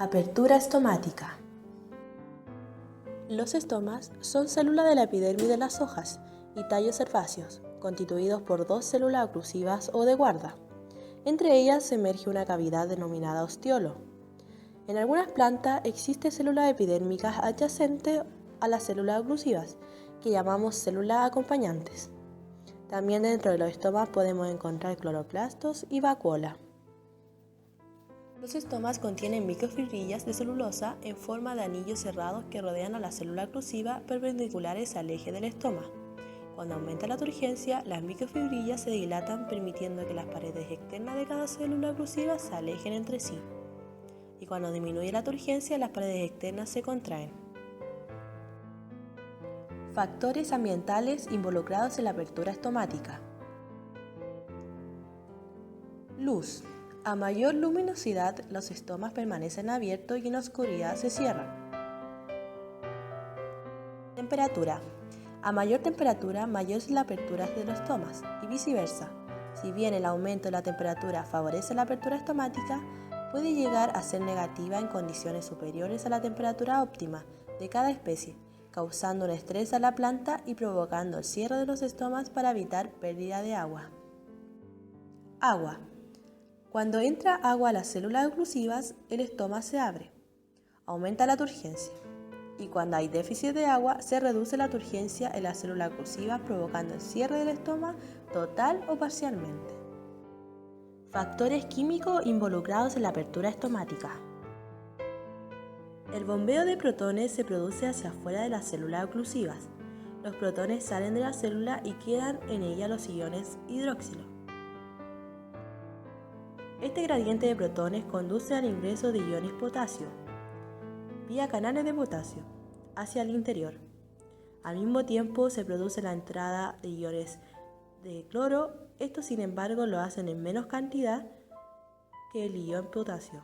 Apertura estomática. Los estomas son células de la epidermis de las hojas y tallos herbáceos, constituidos por dos células oclusivas o de guarda. Entre ellas se emerge una cavidad denominada ostiolo. En algunas plantas existen células epidérmicas adyacentes a las células oclusivas, que llamamos células acompañantes. También dentro de los estomas podemos encontrar cloroplastos y vacuola. Los estomas contienen microfibrillas de celulosa en forma de anillos cerrados que rodean a la célula oclusiva perpendiculares al eje del estoma. Cuando aumenta la turgencia, las microfibrillas se dilatan permitiendo que las paredes externas de cada célula oclusiva se alejen entre sí. Y cuando disminuye la turgencia, las paredes externas se contraen. Factores ambientales involucrados en la apertura estomática. Luz. A mayor luminosidad, los estomas permanecen abiertos y en oscuridad se cierran. Temperatura. A mayor temperatura, mayor es la apertura de los estomas y viceversa. Si bien el aumento de la temperatura favorece la apertura estomática, puede llegar a ser negativa en condiciones superiores a la temperatura óptima de cada especie, causando un estrés a la planta y provocando el cierre de los estomas para evitar pérdida de agua. Agua. Cuando entra agua a las células oclusivas, el estoma se abre, aumenta la turgencia, y cuando hay déficit de agua, se reduce la turgencia en las células oclusivas, provocando el cierre del estoma total o parcialmente. Factores químicos involucrados en la apertura estomática. El bombeo de protones se produce hacia afuera de las células oclusivas. Los protones salen de la célula y quedan en ella los iones hidroxilo. Este gradiente de protones conduce al ingreso de iones potasio, vía canales de potasio, hacia el interior. Al mismo tiempo se produce la entrada de iones de cloro, estos sin embargo lo hacen en menos cantidad que el ion potasio.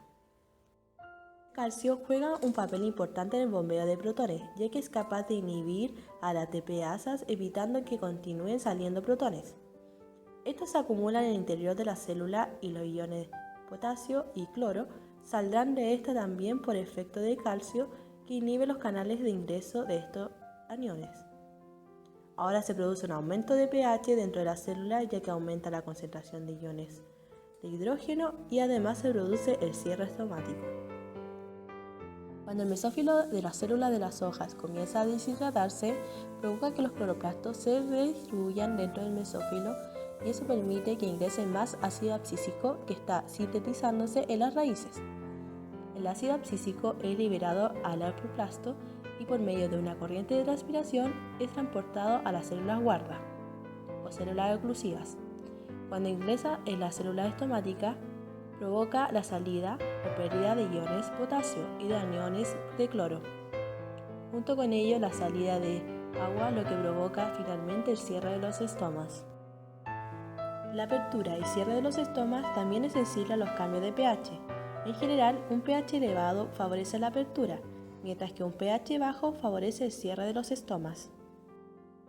El calcio juega un papel importante en el bombeo de protones, ya que es capaz de inhibir a las ATPasas evitando que continúen saliendo protones. Estos se acumulan en el interior de la célula y los iones potasio y cloro saldrán de esta también por efecto de calcio que inhibe los canales de ingreso de estos aniones. Ahora se produce un aumento de pH dentro de la célula ya que aumenta la concentración de iones de hidrógeno y además se produce el cierre estomático. Cuando el mesófilo de la célula de las hojas comienza a deshidratarse, provoca que los cloroplastos se redistribuyan dentro del mesófilo y eso permite que ingrese más ácido abscísico que está sintetizándose en las raíces. El ácido abscísico es liberado al apoplasto y por medio de una corriente de transpiración es transportado a las células guarda o células oclusivas. Cuando ingresa en la célula estomática, provoca la salida o pérdida de iones potasio y de aniones de cloro. Junto con ello, la salida de agua, lo que provoca finalmente el cierre de los estomas. La apertura y cierre de los estomas también es sensible a los cambios de pH. En general, un pH elevado favorece la apertura, mientras que un pH bajo favorece el cierre de los estomas.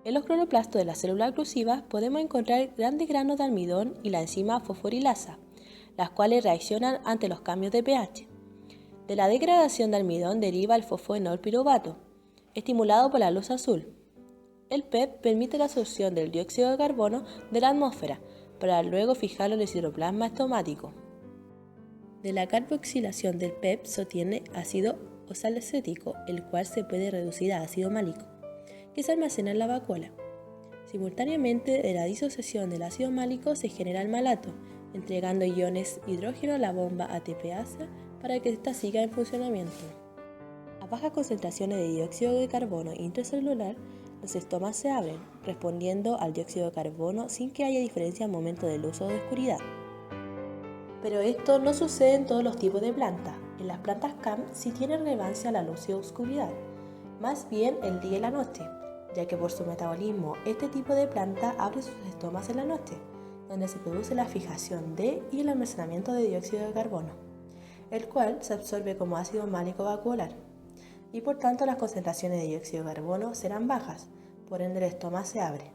En los cloroplastos de las células oclusivas podemos encontrar grandes granos de almidón y la enzima fosforilasa, las cuales reaccionan ante los cambios de pH. De la degradación de almidón deriva el fosfoenol piruvato, estimulado por la luz azul. El PEP permite la absorción del dióxido de carbono de la atmósfera, para luego fijarlo en el citoplasma estomático. De la carboxilación del PEP se obtiene ácido oxalacético, el cual se puede reducir a ácido málico, que se almacena en la vacuola. Simultáneamente, de la disociación del ácido málico se genera el malato, entregando iones hidrógeno a la bomba ATPasa para que ésta siga en funcionamiento. A bajas concentraciones de dióxido de carbono intracelular, los estomas se abren, respondiendo al dióxido de carbono sin que haya diferencia al momento del uso de oscuridad. Pero esto no sucede en todos los tipos de plantas. En las plantas CAM sí tiene relevancia la luz y oscuridad, más bien el día y la noche, ya que por su metabolismo este tipo de planta abre sus estomas en la noche, donde se produce la fijación de y el almacenamiento de dióxido de carbono, el cual se absorbe como ácido málico vacuolar, y por tanto las concentraciones de dióxido de carbono serán bajas, por ende el estoma se abre.